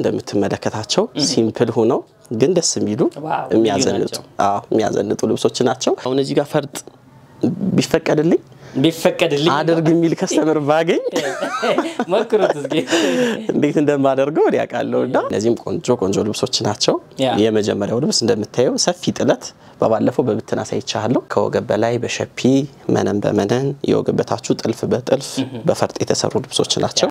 እንደምትመለከታቸው ሲምፕል ሆነው ግን ደስ የሚሉ የሚያዘንጡ ልብሶች ናቸው አሁን እዚህ ጋር ፈርጥ ቢፈቀድልኝ አድርግ የሚል ከስተመር ባገኝ ማክሮት እስኪ እንዴት እንደማደርገው ያቃለውና እነዚህም ቆንጆ ልብሶች ናቸው የመጀመሪያው ልብስ እንደምታየው ሰፊ ጥለት በባለፈው በብትና ሳይቻለው ከወገብ በላይ በሸፒ መነን በመነን የወገበታችሁ ጥልፍ በጥልፍ በፈርጥ የተሰሩ ልብሶች ናቸው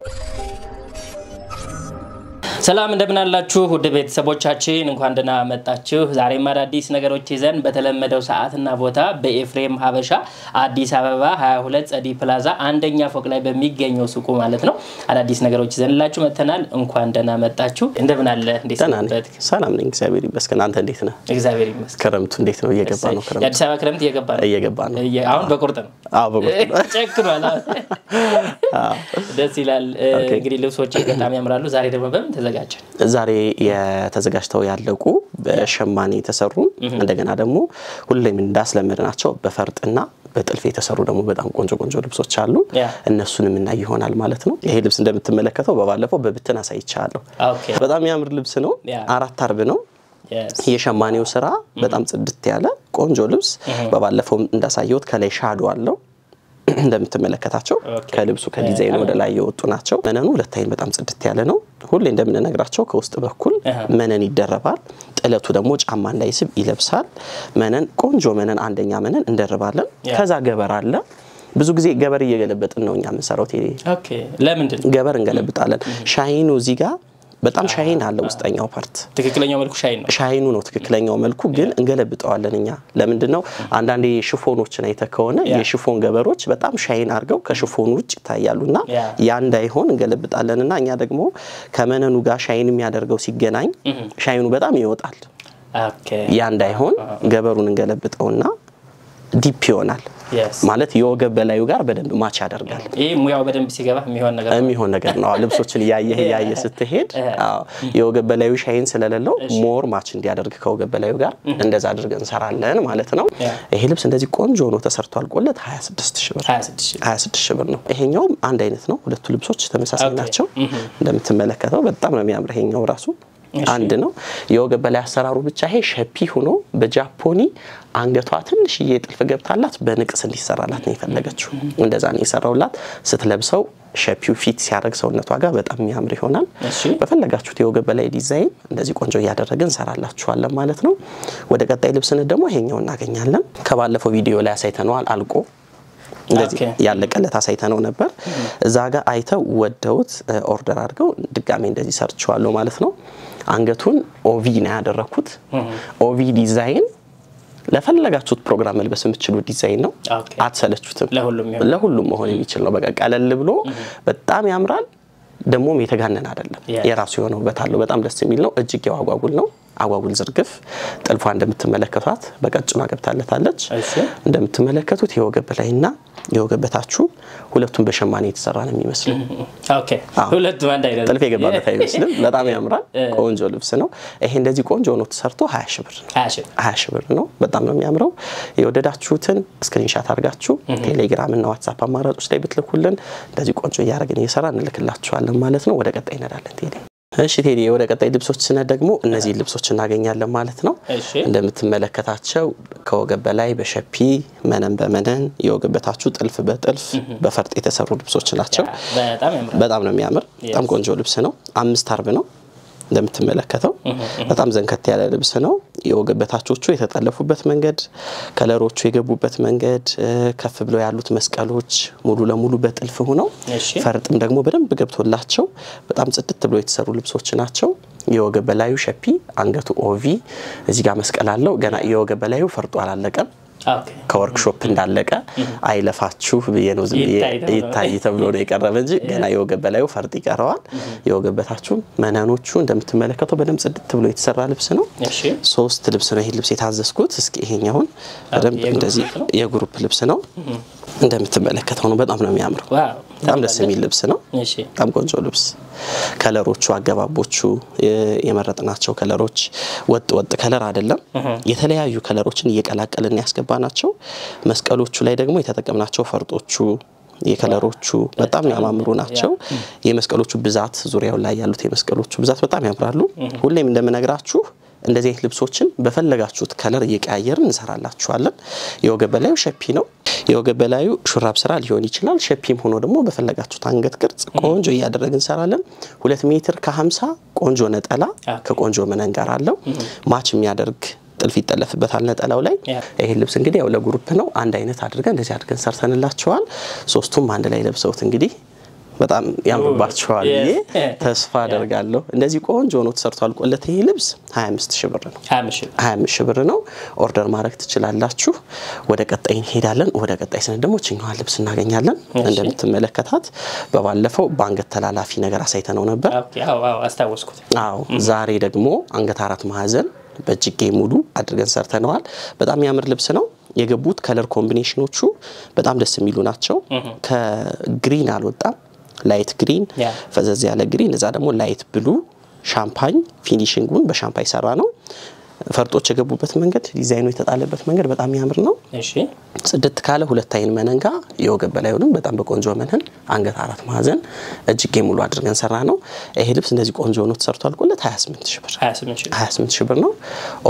ሰላም እንደምን አላችሁ ወደ ቤተሰቦቻችን እንኳን ደህና መጣችሁ ዛሬ አዲስ ነገሮች ይዘን በተለመደው ሰዓትና ቦታ በኤፍሬም ሀበሻ አዲስ አበባ 22 ጸዲ ፕላዛ አንደኛ ፎቅ ላይ በሚገኘው ሱቁ ማለት ነው አዳዲስ ነገሮች ይዘንላችሁ መተናል እንኳን ደህና መጣችሁ እንደምን አለ እንዴት ነው ሰላም ነኝ እግዚአብሔር ይመስገን አንተ እንዴት ነህ እግዚአብሔር ይመስገን ክረምቱ እንዴት ነው እየገባ ነው ክረምቱ የአዲስ አበባ ክረምት እየገባ ነው አሁን በቁርጥ ነው ጨክሯል ደስ ይላል እንግዲህ ልብሶች በጣም ያምራሉ ዛሬ ደግሞ በምን ዛሬ የተዘጋጅተው ያለቁ በሸማኔ ተሰሩ እንደገና ደግሞ ሁሌም እንዳስለመድናቸው በፈርጥና በጥልፍ የተሰሩ ደግሞ በጣም ቆንጆ ልብሶች አሉ እነሱንም እና ይሆናል ማለት ነው ይሄ ልብስ እንደምትመለከተው በባለፈው በብትና ሳይቻለው በጣም ያምር ልብስ ነው አራት አርብ ነው የሸማኔው ስራ በጣም ጽድት ያለ ቆንጆ ልብስ በባለፈው እንዳሳየውት ከላይ ሻዶ አለው እንደምትመለከታቸው ከልብሱ ከዲዛይን ወደ ላይ የወጡ ናቸው መነኑ ሁለታይን በጣም ጽድት ያለ ነው ሁሌ እንደምንነግራቸው ከውስጥ በኩል መነን ይደረባል ጥለቱ ደግሞ ጫማ እንዳይስብ ይለብሳል መነን ቆንጆ መነን አንደኛ መነን እንደርባለን ከዛ ገበር አለ ብዙ ጊዜ ገበር እየገለበጥን ነው እኛ ምንሰራው ኦኬ ለምንድን ገበር እንገለብጣለን ሻይኑ እዚህ ጋር በጣም ሻይን አለ ውስጠኛው ፓርት ትክክለኛው መልኩ ሻይኑ ነው ትክክለኛው መልኩ ግን እንገለብጣዋለን እኛ ለምንድነው አንዳንዴ ሽፎኖችን አይተከውና የሽፎን ገበሮች በጣም ሻይን አርገው ከሽፎኑ ውጭ ታያሉና ያ እንዳይሆን እንገለብጣለንና እኛ ደግሞ ከመነኑ ጋር ሻይን የሚያደርገው ሲገናኝ ሻይኑ በጣም ይወጣል ኦኬ ያ እንዳይሆን ገበሩን እንገለብጣውና ዲፕ ይሆናል ማለት የወገብ በላዩ ጋር በደንብ ማች ያደርጋል ይሄ ሙያው በደንብ ሲገባ የሚሆን ነገር ነው ልብሶችን ያየ ስትሄድ የወገብ በላዩ ሻይን ስለሌለው ሞር ማች እንዲያደርግ ከወገብ በላዩ ጋር እንደዛ አድርገን እንሰራለን ማለት ነው ይሄ ልብስ እንደዚህ ቆንጆ ነው ተሰርቷል ቆለት 26 ሺህ ብር ነው ይሄኛው አንድ አይነት ነው ሁለቱ ልብሶች ተመሳሳይ ናቸው እንደምትመለከተው በጣም ነው የሚያምር ይሄኛው ራሱ አንድ ነው የወገብ በላይ አሰራሩ ብቻ ይሄ ሸፒ ሆኖ በጃፖኒ አንገቷ ትንሽ የጥልፍ ገብታላት በንቅስ እንዲሰራላት ነው የፈለገችው እንደዛ ነው የሰራውላት ስትለብሰው ሸፒው ፊት ሲያደርግ ሰውነቷ ጋር በጣም የሚያምር ይሆናል በፈለጋችሁት የወገብ በላይ ዲዛይን እንደዚህ ቆንጆ ያደረገን እንሰራላችኋለን ማለት ነው ወደ ቀጣይ ልብስነት ደግሞ ይሄኛው እናገኛለን ከባለፈው ቪዲዮ ላይ አሳይተነዋል አልቆ እንደዚህ ያለቀለት አሳይተነው ነበር እዛ ጋር አይተው ወደውት ኦርደር አድርገው ድጋሜ እንደዚህ ሰርቻለሁ ማለት ነው አንገቱን ኦቪ ነው ያደረኩት ኦቪ ዲዛይን ለፈለጋችሁት ፕሮግራም መልበስ የምትችሉ ዲዛይን ነው አትሰለቹትም ለሁሉም መሆን የሚችል ነው በቃ ቀለል ብሎ በጣም ያምራል ደሞም የተጋነነ አይደለም የራሱ የሆነው በታለው በጣም ደስ የሚል ነው እጅግ ያዋጓጉል ነው አዋጉል ዝርግፍ ጥልፏ እንደምትመለከቷት በቀጭኗ ገብታለታለች እንደምትመለከቱት የወገብ ላይና የወገበታችሁ ሁለቱም በሸማኔ የተሰራ ነው የሚመስለው ኦኬ ሁለቱም አንድ አይነት ጥልፍ የገባበት አይመስልም በጣም ያምራል ቆንጆ ልብስ ነው ይሄ እንደዚህ ቆንጆ ነው ተሰርቶ 20 ሺህ ብር ነው በጣም ነው የሚያምረው የወደዳችሁትን ስክሪንሻት አድርጋችሁ ቴሌግራም እና ዋትስአፕ አማራጮች ላይ ብትልኩልን እንደዚህ ቆንጆ ያያረግን እየሰራን እንልክላችኋለን ማለት ነው ወደ ቀጣይ እንሄዳለን እሺ ቴዲ ወደ ቀጣይ ልብሶች ስነ ደግሞ እነዚህ ልብሶች እናገኛለን ማለት ነው እንደምትመለከታቸው ከወገብ በላይ በሸፒ መነን በመነን የወገበታችሁ ጥልፍ በጥልፍ በፈርጥ የተሰሩ ልብሶች ናቸው በጣም ነው የሚያምር በጣም ቆንጆ ልብስ ነው 5 አርብ ነው እንደምትመለከተው በጣም ዘንከት ያለ ልብስ ነው የወገበታቾቹ የተጠለፉበት መንገድ ከለሮቹ የገቡበት መንገድ ከፍ ብለው ያሉት መስቀሎች ሙሉ ለሙሉ በጥልፍ ሆነው ፈርጥም ደግሞ በደንብ ገብቶላቸው በጣም ጽድት ብለው የተሰሩ ልብሶች ናቸው የወገብ በላዩ ሸፒ አንገቱ ኦቪ እዚህ ጋር መስቀል አለው ገና የወገብ በላዩ ፈርጡ አላለቀም ከወርክሾፕ እንዳለቀ አይለፋችሁ በየነው ይታይ ተብሎ ነው የቀረበ እንጂ ገና የወገብ በላዩ ፈርጥ ይቀራዋል የወገበታችሁ መናኖቹ እንደምትመለከተው በደም ጽድት ብሎ የተሰራ ልብስ ነው ሶስት ልብስ ነው ይሄ ልብስ የታዘዝኩት እስኪ ይሄኛውን በደም እንደዚህ የግሩፕ ልብስ ነው እንደምትመለከተው ነው በጣም ነው የሚያምረው በጣም ደስ የሚል ልብስ ነው በጣም ቆንጆ ልብስ ከለሮቹ አገባቦቹ የመረጥናቸው ከለሮች ወጥ ከለር አይደለም የተለያዩ ከለሮችን እየቀላቀልን ያስገባናቸው መስቀሎቹ ላይ ደግሞ የተጠቀምናቸው ፈርጦቹ የከለሮቹ በጣም ያማምሩ ናቸው የመስቀሎቹ ብዛት ዙሪያው ላይ ያሉት የመስቀሎቹ ብዛት በጣም ያምራሉ ሁሌም እንደምነግራችሁ እንደዚህ አይነት ልብሶችን በፈለጋችሁት ከለር እየቀያየርን እንሰራላችኋለን የወገብ በላዩ ሸፒ ነው የወገብ በላዩ ሹራብ ስራ ሊሆን ይችላል ሸፒም ሆኖ ደግሞ በፈለጋችሁት አንገት ቅርጽ ቆንጆ እያደረግን እንሰራለን 2 ሜትር ከ50 ቆንጆ ነጠላ ከቆንጆ መነን ጋር አለው ማች የሚያደርግ ጥልፍ ይጠለፍበታል ነጠላው ላይ ይሄ ልብስ እንግዲህ ያው ለግሩፕ ነው አንድ አይነት አድርገን እንደዚህ አድርገን ሰርተንላችኋል ሶስቱም አንድ ላይ ለብሰውት እንግዲህ በጣም ያምርባችኋል ተስፋ አደርጋለሁ እንደዚህ ቆንጆ ነው ተሰርቷል ቆለተ ይሄ ልብስ 25000 ብር ነው 25000 ብር ነው ኦርደር ማድረግ ትችላላችሁ ወደ ቀጣይ እንሄዳለን ወደ ቀጣይ ስነ ደግሞ ችኛዋን ልብስ እናገኛለን እንደምትመለከታት በባለፈው ባንገት ተላላፊ ነገር አሳይተነው ነበር አዎ አስታወስኩት አዎ ዛሬ ደግሞ አንገት አራት ማዕዘን በእጅጌ ሙሉ አድርገን ሰርተነዋል በጣም ያምር ልብስ ነው የገቡት ከለር ኮምቢኔሽኖቹ በጣም ደስ የሚሉ ናቸው ከግሪን አልወጣም ላይት ግሪን ፈዘዝ ያለ ግሪን እዛ ደግሞ ላይት ብሉ ሻምፓኝ ፊኒሺንጉን በሻምፓኝ ሰራ ነው ፈርጦች የገቡበት መንገድ ዲዛይኑ የተጣለበት መንገድ በጣም ያምር ነው እሺ ጽድት ካለ ሁለት አይን መነንጋ የወገብ በላዩንም በጣም በቆንጆ መነን አንገት አራት ማዕዘን እጅጌ ሙሉ አድርገን ሰራ ነው ይሄ ልብስ እንደዚህ ቆንጆ ነው ተሰርቷል ቆለት 28000 ብር ነው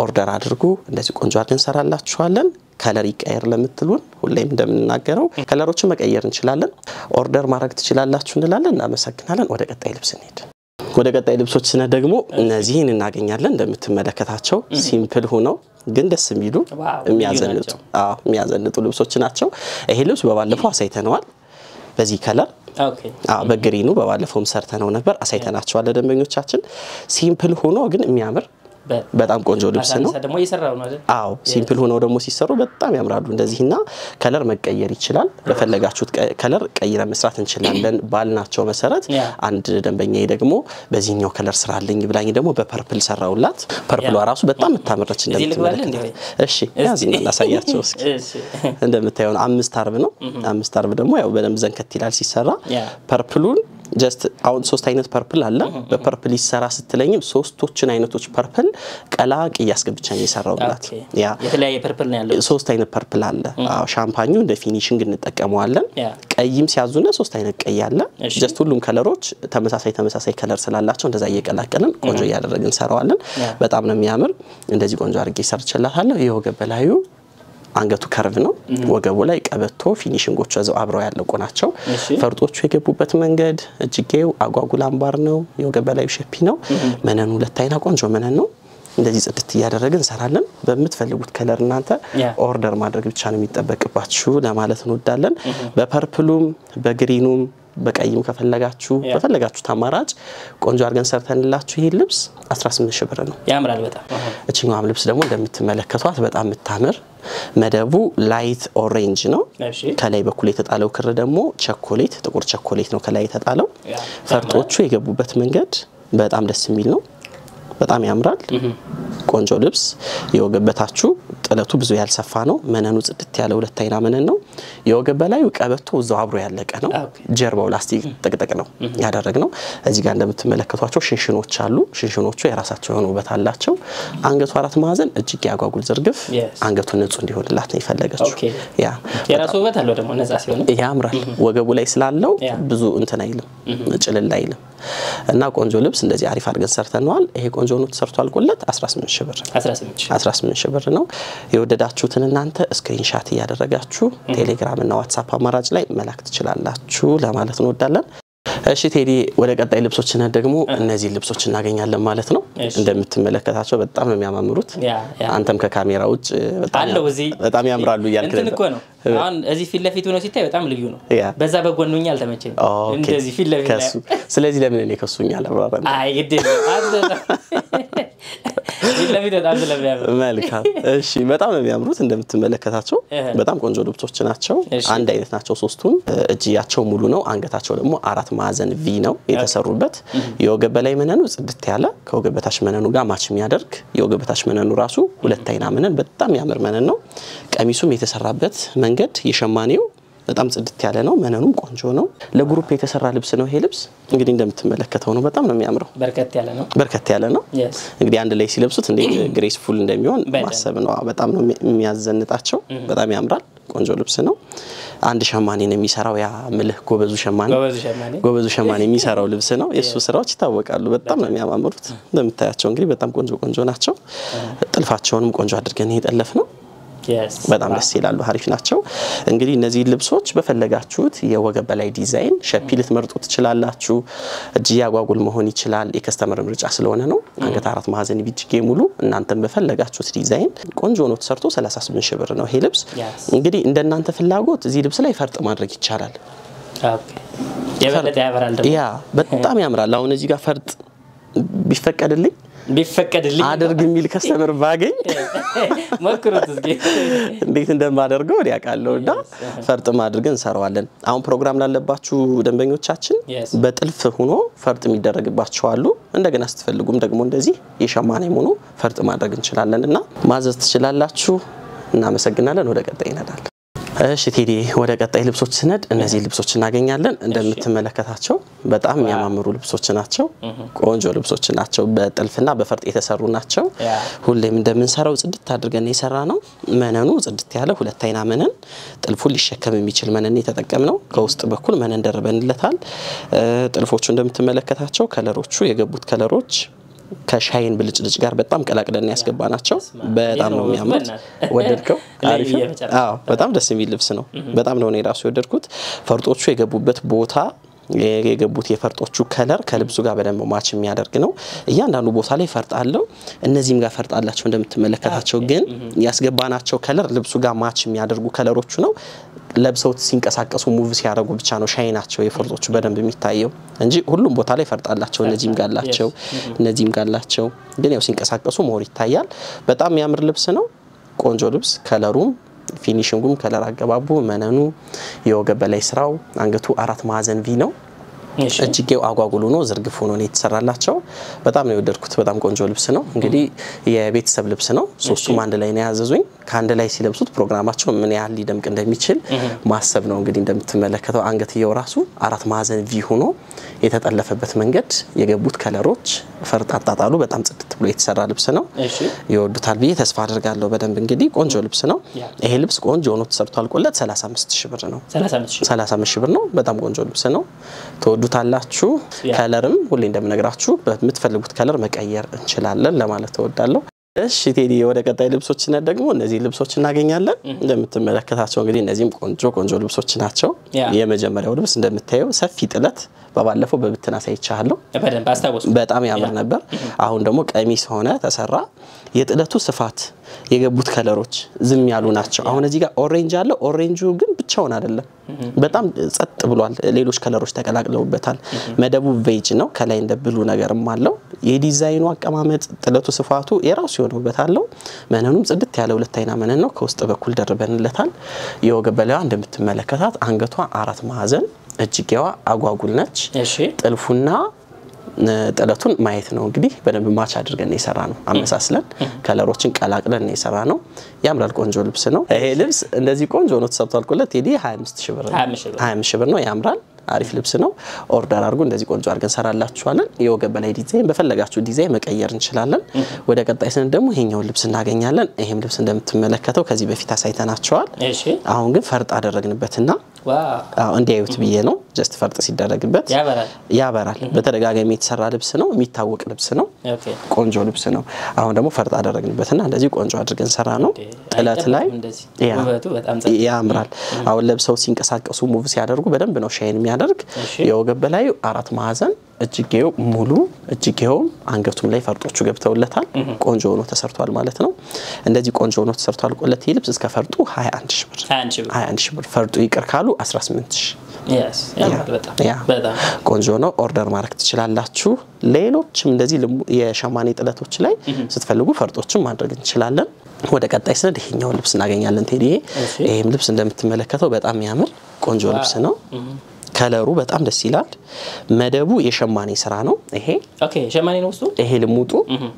ኦርደር አድርጉ እንደዚህ ቆንጆ አድርገን ሰራላችኋለን ከለር ይቀየር ለምትሉን ሁሌም እንደምንናገረው ከለሮችን መቀየር እንችላለን ኦርደር ማድረግ ትችላላችሁ እንላለን እናመሰግናለን ወደ ቀጣይ ልብስ እንሄድ ወደ ቀጣይ ልብሶች ስነ ደግሞ እነዚህን እናገኛለን እንደምትመለከታቸው ሲምፕል ሆነው ግን ደስ የሚሉ የሚያዘንጡ ልብሶች ናቸው ይሄ ልብስ በባለፈው አሳይተነዋል በዚህ ከለር በግሪኑ በባለፈውም ሰርተነው ነበር አሳይተናቸዋል ለደንበኞቻችን ሲምፕል ሆኖ ግን የሚያምር በጣም ቆንጆ ልብስ ነው ደግሞ እየሰራው ነው አይደል አዎ ሲምፕል ሆኖ ደግሞ ሲሰሩ በጣም ያምራሉ እንደዚህና ከለር መቀየር ይችላል በፈለጋችሁት ከለር ቀይረ መስራት እንችላለን ባልናቸው መሰረት አንድ ደንበኛዬ ደግሞ በዚህኛው ከለር ስራልኝ ብላኝ ደግሞ በፐርፕል ሰራውላት ፐርፕሏ ራሱ በጣም ተመረች እንደምትመለከቱ እሺ ያዚና ላሳያቸው እስኪ እንደምታዩን 5 አርብ ነው 5 አርብ ደግሞ ያው በደንብ ዘንከት ይላል ሲሰራ ፐርፕሉን just አሁን ሶስት አይነት ፐርፕል አለ በፐርፕል ይሰራ ስትለኝም ሶስቶችን አይነቶች ፐርፕል ቀላቅ ያስገብቻኝ ይሰራውላት ያ የተለያየ ፐርፕል ነው ያለው ሶስት አይነት ፐርፕል አለ አዎ ሻምፓኙ እንደ ፊኒሺንግ እንጠቀመዋለን ቀይም ሲያዙና ሶስት አይነት ቀይ አለ just ሁሉም ከለሮች ተመሳሳይ ከለር ስላላቸው እንደዛ እየቀላቀልን ቆንጆ ያደረግን ሰራዋለን በጣም ነው የሚያምር እንደዚህ ቆንጆ አድርጌ ሰርችላታለሁ የወገብ በላዩ አንገቱ ከርቭ ነው ወገቡ ላይ ቀበቶ ፊኒሺንጎቹ አዘው አብረው ያለቁ ናቸው ፈርጦቹ የገቡበት መንገድ እጅጌው አጓጉል አምባር ነው የወገብ በላዩ ሸፒ ነው መነኑ ሁለት አይና ቆንጆ መነን ነው እንደዚህ ጽድት ያደረግን ሰራለን በመትፈልጉት ከለር እናንተ ኦርደር ማድረግ ብቻ ነው የሚጠበቅባችሁ ለማለት እንወዳለን በፐርፕሉም በግሪኑም በቀይም ከፈለጋችሁ በፈለጋችሁ ተማራጭ ቆንጆ አድርገን ሰርተንላችሁ ይሄ ልብስ 18000 ብር ነው ያምራል በጣም እቺኛው ልብስ ደግሞ እንደምትመለከቷት በጣም ምታምር መደቡ ላይት ኦሬንጅ ነው ከላይ በኩል የተጣለው ክር ደግሞ ቸኮሌት ጥቁር ቸኮሌት ነው ከላይ የተጣለው ፈርጦቹ የገቡበት መንገድ በጣም ደስ የሚል ነው በጣም ያምራል ቆንጆ ልብስ የወገበታችሁ ጥለቱ ብዙ ያልሰፋ ነው መነኑ ጽድት ያለ ሁለት አይና መነን ነው የወገብ በላዩ ቀበቶ እዛው አብሮ ያለቀ ነው ጀርባው ላስቲክ ጥቅጥቅ ነው ያደረግነው እዚህ ጋር እንደምትመለከቷቸው ሽንሽኖች አሉ ሽንሽኖቹ የራሳቸው የሆነ ውበት አላቸው አንገቱ አራት ማዕዘን እጅግ ያጓጉል ዝርግፍ አንገቱ ንጹህ እንዲሆንላት ነው ይፈልጋችሁ ያ የራሱ ውበት አለው ደግሞ ነፃ ሲሆን ያምራል ወገቡ ላይ ስላለው ብዙ እንትን አይልም ጭልል አይልም እና ቆንጆ ልብስ እንደዚህ አሪፍ አድርገን ሰርተናል ይሄ ቆንጆ ነው ተሰርቷል ቆለት 18000 ብር 18000 ብር ነው የወደዳችሁትን እናንተ ስክሪንሻት ያደረጋችሁ ቴሌግራም እና ዋትስአፕ አማራጭ ላይ መላክ ትችላላችሁ ለማለት እንወዳለን እሺ ቴዲ ወደ ቀጣይ ልብሶችና ደግሞ እነዚህ ልብሶች እናገኛለን ማለት ነው እንደምትመለከታቸው በጣም ነው የሚያማምሩት አንተም ከካሜራ ውጭ በጣም ያምራሉ ይያልከ ነው አሁን እዚህ ፊት ለፊት ሆኖ ሲታይ በጣም ልዩ ነው በዛ በጎንኛ አልተመቸኝ እንደዚህ ፊት ለፊት ከሱ ስለዚህ ለምን እኔ ከሱኛ አላብራራም አይ ግድ ለምን መልካም እሺ በጣም ነው የሚያምሩት እንደምትመለከታቸው በጣም ቆንጆ ልብሶች ናቸው አንድ አይነት ናቸው ሶስቱም እጅያቸው ሙሉ ነው አንገታቸው ደግሞ አራት ማዕዘን ቪ ነው የተሰሩበት የወገብ በላይ መነኑ ጽድት ያለ ከወገብ በታች መነኑ ጋር ማች የሚያደርግ የወገብ በታች መነኑ ራሱ ሁለት አይና መነን በጣም ያምር መነን ነው ቀሚሱም የተሰራበት መንገድ የሸማኔው በጣም ጽድት ያለ ነው መነኑም ቆንጆ ነው ለግሩፕ የተሰራ ልብስ ነው ይሄ ልብስ እንግዲህ እንደምትመለከተው ነው በጣም ነው የሚያምረው በርከት ያለ ነው እንግዲህ አንድ ላይ ሲለብሱት እንዴት ግሬስፉል እንደሚሆን ማሰብ ነው በጣም ነው የሚያዘንጣቸው በጣም ያምራል ቆንጆ ልብስ ነው አንድ ሸማኔ ነው የሚሰራው ያ ምልህ ጎበዙ ሸማኔ የሚሰራው ልብስ ነው የሱ ስራዎች ይታወቃሉ በጣም ነው የሚያማምሩት እንደምታያቸው እንግዲህ በጣም ቆንጆ ናቸው ጥልፋቸውንም ቆንጆ አድርገን ይጠለፍ ነው በጣም ደስ ይላሉ አሪፍ ናቸው እንግዲህ እነዚህ ልብሶች በፈለጋችሁት የወገብ በላይ ዲዛይን ሸፒ ልትመርጡ ትችላላችሁ እጅ ያጓጉል መሆን ይችላል የከስተመር ምርጫ ስለሆነ ነው አንገት አራት ማዕዘን ቢጅጌ ሙሉ እናንተም በፈለጋችሁት ዲዛይን ቆንጆ ነው ተሰርቶ 38 ሺህ ብር ነው ይሄ ልብስ እንግዲህ እንደናንተ ፍላጎት እዚህ ልብስ ላይ ፈርጥ ማድረግ ይቻላል የበለጠ ያበራል ደግሞ ያ በጣም ያምራል አሁን እዚህ ጋር ፈርጥ ቢፈቀድልኝ አድርግ የሚል ከስተመር ባገኝ መክሩት እስኪ እንዴት እንደማደርገው ያቃለውና ፈርጥ ማድርገን እንሰራዋለን አሁን ፕሮግራም ላለባችሁ ደንበኞቻችን በጥልፍ ሆኖ ፈርጥ የሚደረግባቸው አሉ እንደገና ስትፈልጉም ደግሞ እንደዚህ የሸማኔ ሆኖ ፈርጥ ማድረግ እንችላለንና ማዘዝ ትችላላችሁ እናመሰግናለን ወደ ቀጣይ እንሄዳለን እሺ ቴዲ ወደ ቀጣይ ልብሶች ስነድ እነዚህ ልብሶች እናገኛለን እንደምትመለከታቸው በጣም የሚያማምሩ ልብሶች ናቸው ቆንጆ ልብሶች ናቸው በጥልፍና በፈርጥ የተሰሩ ናቸው ሁሌም እንደምንሰራው ጽድት አድርገን የሰራነው መነኑ ጽድት ያለ ሁለት አይና መነን ጥልፉ ሊሸከም የሚችል መነን የተጠቀምነው ከውስጥ በኩል መነን ደርበንለታል ጥልፎቹ እንደምትመለከታቸው ከለሮቹ የገቡት ከለሮች ከሻይን ብልጭልጭ ጋር በጣም ቀላቅለን ያስገባናቸው በጣም ነው የሚያምሩት ወደድከው አሪፍ አዎ በጣም ደስ የሚል ልብስ ነው በጣም ነው እኔ ራሱ ወደድኩት ፈርጦቹ የገቡበት ቦታ የገቡት የፈርጦቹ ከለር ከልብሱ ጋር በደንብ ማች የሚያደርግ ነው እያንዳንዱ ቦታ ላይ ፈርጥ አለው እነዚህም ጋር ፈርጥ አላቸው እንደምትመለከታቸው ግን ያስገባናቸው ከለር ልብሱ ጋር ማች የሚያደርጉ ከለሮቹ ነው ለብሰውት ሲንቀሳቀሱ ሙቭ ሲያደርጉ ብቻ ነው ሻይናቸው የፈርጦቹ በደንብ የሚታየው እንጂ ሁሉም ቦታ ላይ ፈርጥ አላቸው እነዚህም ጋር አላቸው ግን ያው ሲንቀሳቀሱ ሞር ይታያል በጣም የሚያምር ልብስ ነው ቆንጆ ልብስ ከለሩም ፊኒሺንጉም ከለር አገባቡ መነኑ የወገብ በላይ ስራው አንገቱ አራት ማዕዘን ቪ ነው እጅጌው አጓጉሉ ነው ዝርግፉ ነው የተሰራላቸው በጣም ነው የወደድኩት በጣም ቆንጆ ልብስ ነው እንግዲህ የቤተሰብ ልብስ ነው ሶስቱም አንድ ላይ ነው ያዘዙኝ ካንድ ላይ ሲለብሱት ፕሮግራማቸው ምን ያህል ሊደምቅ እንደሚችል ማሰብ ነው እንግዲህ እንደምትመለከተው አንገትየው ራሱ አራት ማዕዘን ቪ ሆኖ የተጠለፈበት መንገድ የገቡት ከለሮች ፈርጥ አጣጣሉ በጣም ጽድት ብሎ የተሰራ ልብስ ነው ይወዱታል ብዬ ተስፋ አደርጋለሁ በደንብ እንግዲህ ቆንጆ ልብስ ነው ይሄ ልብስ ቆንጆ ሆኖ ተሰርቶ አልቆለት 35 ሺህ ብር ነው 35 ሺህ ብር ነው በጣም ቆንጆ ልብስ ነው ተወዱታላችሁ ከለርም ሁሌ እንደምነግራችሁ በመትፈልጉት ከለር መቀየር እንችላለን ለማለት ተወዳለሁ እሺ ቴዲ ወደ ቀጣይ ልብሶች እና ደግሞ እነዚህ ልብሶች እናገኛለን እንደምትመለከታቸው እንግዲህ እነዚህም ቆንጆ ልብሶች ናቸው የመጀመሪያው ልብስ እንደምታየው ሰፊ ጥለት በባለፈው በብትና ሳይቻለው በደንብ አስተዋወሱ በጣም ያምር ነበር አሁን ደግሞ ቀሚስ ሆነ ተሰራ የጥለቱ ስፋት የገቡት ከለሮች ዝም ያሉ ናቸው አሁን እዚህ ጋር ኦሬንጅ አለ ኦሬንጁ ግን ብቻውን አይደለም በጣም ጸጥ ብሏል ሌሎች ከለሮች ተቀላቅለውበታል መደቡ ቬጅ ነው ከላይ እንደ ብሉ ነገርም አለው የዲዛይኑ አቀማመጥ ጥለቱ ስፋቱ የራሱ የሆነበት አለው መነኑም ጽድት ያለ ሁለት አይና መነን ነው ከውስጥ በኩል ደርበንለታል የወገብ በላይዋ እንደምትመለከታት አንገቷ አራት ማዕዘን እጅጌዋ አጓጉል ነች ጥልፉና ጥለቱን ማየት ነው እንግዲህ በደንብ ማች አድርገን የሰራነው አመሳስለን ከለሮችን ቀላቅለን የሰራነው ያምራል ቆንጆ ልብስ ነው ይሄ ልብስ እንደዚህ ቆንጆ ነው ተሰርቷል ቆለት ቴዲ 25 ሺህ ብር ነው ያምራል አሪፍ ልብስ ነው ኦርደር አድርጉ እንደዚህ ቆንጆ አድርገን ሰራላችኋለን የወገብ በላይ ዲዛይን በፈለጋችሁ ዲዛይን መቀየር እንችላለን ወደ ቀጣይ ሰን ደግሞ ይሄኛው ልብስ እናገኛለን ይሄም ልብስ እንደምትመለከተው ከዚህ በፊት አሳይተናቸዋል አሁን ግን ፈርጥ አደረግንበትና ዋው እንዲያዩት ብዬ ነው ጀስት ፈርጥ ሲደረግበት ያበራል በተደጋጋሚ የተሰራ ልብስ ነው የሚታወቅ ልብስ ነው ቆንጆ ልብስ ነው አሁን ደግሞ ፈርጥ አደረግንበትና እንደዚህ ቆንጆ አድርገን ሰራ ነው ጥለት ላይ ያምራል አሁን ለብሰው ሲንቀሳቀሱ ሙቭ ሲያደርጉ በደንብ ነው ሻይን የሚያደርግ የወገብ በላይ አራት ማዕዘን እጅጌው ሙሉ እጅጌው አንገቱም ላይ ፈርጦቹ ገብተውለታል ቆንጆ ሆኖ ተሰርቷል ማለት ነው እንደዚህ ቆንጆ ሆኖ ተሰርቷል ቆለት ይልብስ እስከ ፈርጡ 21 ሺህ ብር ፈርጡ ይቅር ካሉ 18 ሺህ በጣም ቆንጆ ነው ኦርደር ማድረግ ትችላላችሁ ሌሎችም እንደዚህ የሸማኔ ጥለቶች ላይ ስትፈልጉ ፈርጦችን ማድረግ እንችላለን ወደ ቀጣይ ሰነድ ይሄኛው ልብስ እናገኛለን ቴዲ ይሄም ልብስ እንደምትመለከተው በጣም ያምር ቆንጆ ልብስ ነው ከለሩ በጣም ደስ ይላል መደቡ የሸማኔ ስራ ነው ይሄ ሸማኔ ነው ውስጡ ይሄ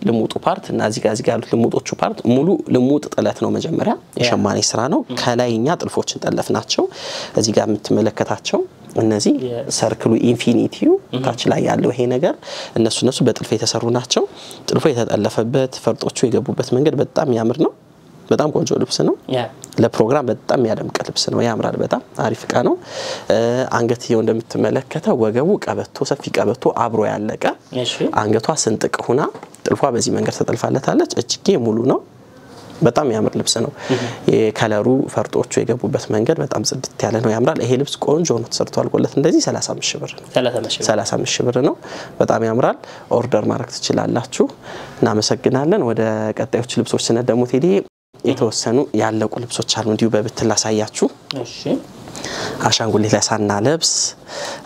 ልሙጡ ፓርት እና እዚህ ጋር ያሉት ልሙጦቹ ፓርት ሙሉ ልሙጥ ጥለት ነው መጀመሪያ የሸማኔ ስራ ነው ከላይኛ ጥልፎችን ጠለፍናቸው እዚህ ጋር የምትመለከታቸው እነዚህ ሰርክሉ ኢንፊኒቲው ታች ላይ ያለው ይሄ ነገር እነሱ በጥልፍ የተሰሩ ናቸው ጥልፎ የተጠለፈበት ፈርጦቹ የገቡበት መንገድ በጣም ያምር ነው በጣም ቆንጆ ልብስ ነው ለፕሮግራም በጣም ያደምቅ ልብስ ነው ያምራል በጣም አሪፍ እቃ ነው አንገትየው እንደምትመለከተው ወገቡ ቀበቶ ሰፊ ቀበቶ አብሮ ያለቀ አንገቷ ስንጥቅ ሆና ጥልፏ በዚህ መንገድ ተጠልፋለታለች እጅጌ ሙሉ ነው በጣም ያምር ልብስ ነው የከለሩ ፈርጦቹ የገቡበት መንገድ በጣም ጽድት ያለ ነው ያምራል ይሄ ልብስ ቆንጆ ነው ተሰርቷል ቆለት እንደዚህ 35 ብር ነው 35 ብር ነው በጣም ያምራል ኦርደር ማድረግ ትችላላችሁ እናመሰግናለን ወደ ቀጣዮቹ ልብሶች ስነደሙ ቴዲ የተወሰኑ ያለቁ ልብሶች አሉ እንዲሁ በብትል ላሳያችሁ እሺ አሻንጉሊት ላይ ሳና ልብስ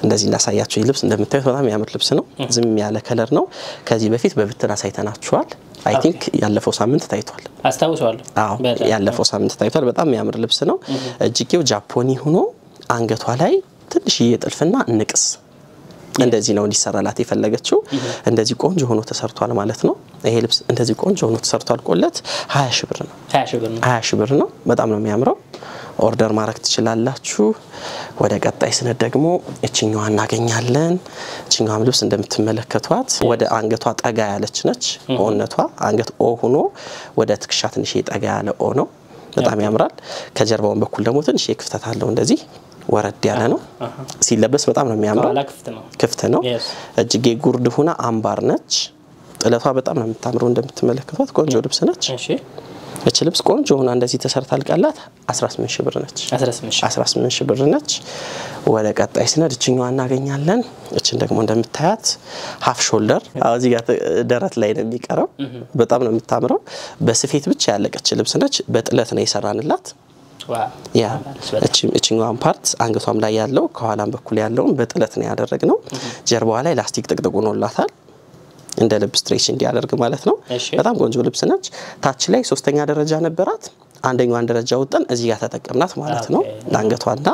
እንደዚህ እንዳሳያችሁ ልብስ እንደምታዩት በጣም ያምር ልብስ ነው ዝም ያለ ከለር ነው ከዚህ በፊት በብትል አሳይተናችኋል አይ ቲንክ ያለፈው ሳምንት ታይቷል አስተዋውሳለሁ አዎ ያለፈው ሳምንት ታይቷል በጣም ያምር ልብስ ነው እጅጌው ጃፖኒ ሆኖ አንገቷ ላይ ትንሽ የጥልፍና ንቅስ እንደዚህ ነው እንዲሰራላት የፈለገችው እንደዚህ ቆንጆ ሆኖ ተሰርቷል ማለት ነው ይሄ ልብስ እንደዚህ ቆንጆ ሆኖ ተሰርቷል ቆለት 20 ሺህ ብር ነው 20 ሺህ ብር ነው በጣም ነው የሚያምረው ኦርደር ማድረግ ትችላላችሁ ወደ ቀጣይ ስነት ደግሞ እቺኛዋ እናገኛለን እቺኛዋም ልብስ እንደምትመለከቷት ወደ አንገቷ ጠጋ ያለች ነች ኦነቷ አንገት ኦ ሆኖ ወደ ትክሻ ትንሽ ጠጋ ያለ ኦ ነው በጣም ያምራል ከጀርባውን በኩል ደግሞ ትንሽ ክፍተት አለው እንደዚህ ወረድ ያለ ነው ሲለበስ በጣም ነው የሚያምረው ክፍት ነው እጅጌ ጉርድ ሆና አምባር ነች ጥለቷ በጣም ነው የምታምረው እንደምትመለከቷት ቆንጆ ልብስ ነች እሺ እቺ ልብስ ቆንጆ ሆና እንደዚህ ተሰርታል ቃላት 18 ሺህ ብር ነች 18 ሺህ ብር ነች ወደ ቀጣይ ስነድ እቺኛዋ እናገኛለን እቺን ደግሞ እንደምታያት ሃፍ ሾልደር እዚህ ጋር ደረት ላይ ነው የሚቀረው በጣም ነው የምታምረው በስፌት ብቻ ያለቀች ልብስ ነች በጥለት ነው የሰራንላት ያ እቺኛዋን ፓርት አንገቷም ላይ ያለው ከኋላም በኩል ያለውን በጥለት ነው ያደረግነው ጀርባዋ ላይ ላስቲክ ጥቅጥቁ ነውላታል እንደ ልብ ስትሬች እንዲያደርግ ማለት ነው በጣም ቆንጆ ልብስ ነች ታች ላይ ሶስተኛ ደረጃ ነበራት አንደኛዋን ደረጃ ወጣን እዚህ ጋር ተጠቅምናት ማለት ነው አንገቷና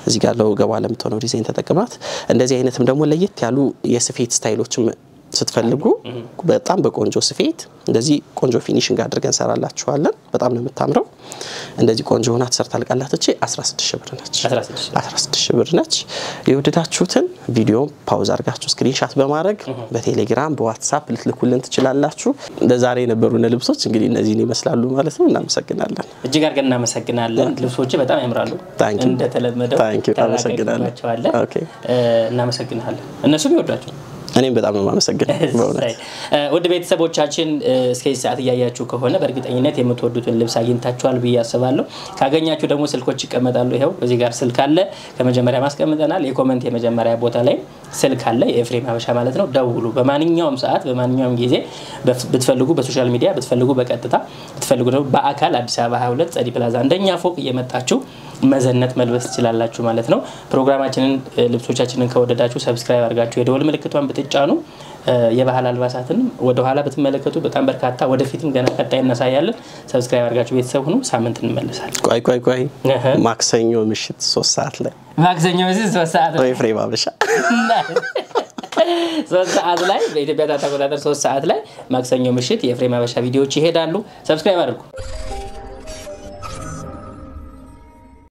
እዚህ ጋር ለወገቧ ለምትሆነው ዲዛይን ተጠቅምናት እንደዚህ አይነትም ደግሞ ለየት ያሉ የስፌት ስታይሎችም ስትፈልጉ በጣም በቆንጆ ስፌት እንደዚህ ቆንጆ ፊኒሺንግ አድርገን ሰራላችኋለን በጣም ነው የምታምረው እንደዚህ ቆንጆ ሆና ተሰርታልቃላት እቺ 16 ሺህ ብር ነች 16 ሺህ ብር ነች የወደዳችሁትን ቪዲዮ ፓውዝ አድርጋችሁ ስክሪንሻት በማድረግ በቴሌግራም በዋትስአፕ ልትልኩልን ትችላላችሁ ለዛሬ የነበሩን ልብሶች እንግዲህ እነዚህን ይመስላሉ ማለት ነው እናመሰግናለን እጅግ አድርገን እናመሰግናለን ልብሶቹ በጣም ያምራሉ እንደተለመደው እናመሰግናለን ኦኬ እናመሰግናለን እነሱም ይወዷቸው እኔም በጣም ነው ማመሰግነው በእውነት ወደ ቤተሰቦቻችን እስከዚህ ሰዓት ያያያችሁ ከሆነ በእርግጠኝነት የምትወዱትን ልብስ አግኝታችኋል ብዬ አስባለሁ ካገኛችሁ ደግሞ ስልኮች ይቀመጣሉ ይሄው እዚህ ጋር ስልክ አለ ከመጀመሪያ ማስቀመጠናል የኮሜንት የመጀመሪያ ቦታ ላይ ስልክ አለ የኤፍሬም ሀበሻ ማለት ነው ደውሉ በማንኛውም ሰዓት በማንኛውም ጊዜ ብትፈልጉ በሶሻል ሚዲያ ብትፈልጉ በቀጥታ ብትፈልጉ ደግሞ በአካል አዲስ አበባ 22 ጸዲ ፕላዛ አንደኛ ፎቅ እየመጣችሁ መዘነት መልበስ ትችላላችሁ ማለት ነው ፕሮግራማችንን ልብሶቻችንን ከወደዳችሁ ሰብስክራይብ አድርጋችሁ የደወል ምልክቷን ብትጫኑ የባህል አልባሳትን ወደ ኋላ በተመለከቱ በጣም በርካታ ወደፊትም ገና ቀጣይ እናሳያለን ሰብስክራይብ አድርጋችሁ ቤተሰብ ሁኑ ሳምንት እንመለሳለን ቆይ ማክሰኞ ምሽት 3 ሰዓት ላይ ማክሰኞ ምሽት 3 ሰዓት ላይ ኤፍሬም ሀበሻ 3 ሰዓት ላይ በኢትዮጵያ ታቆጣጠር 3 ሰዓት ላይ ማክሰኞ ምሽት የኤፍሬም ሀበሻ ቪዲዮዎች ይሄዳሉ ሰብስክራይብ አድርጉ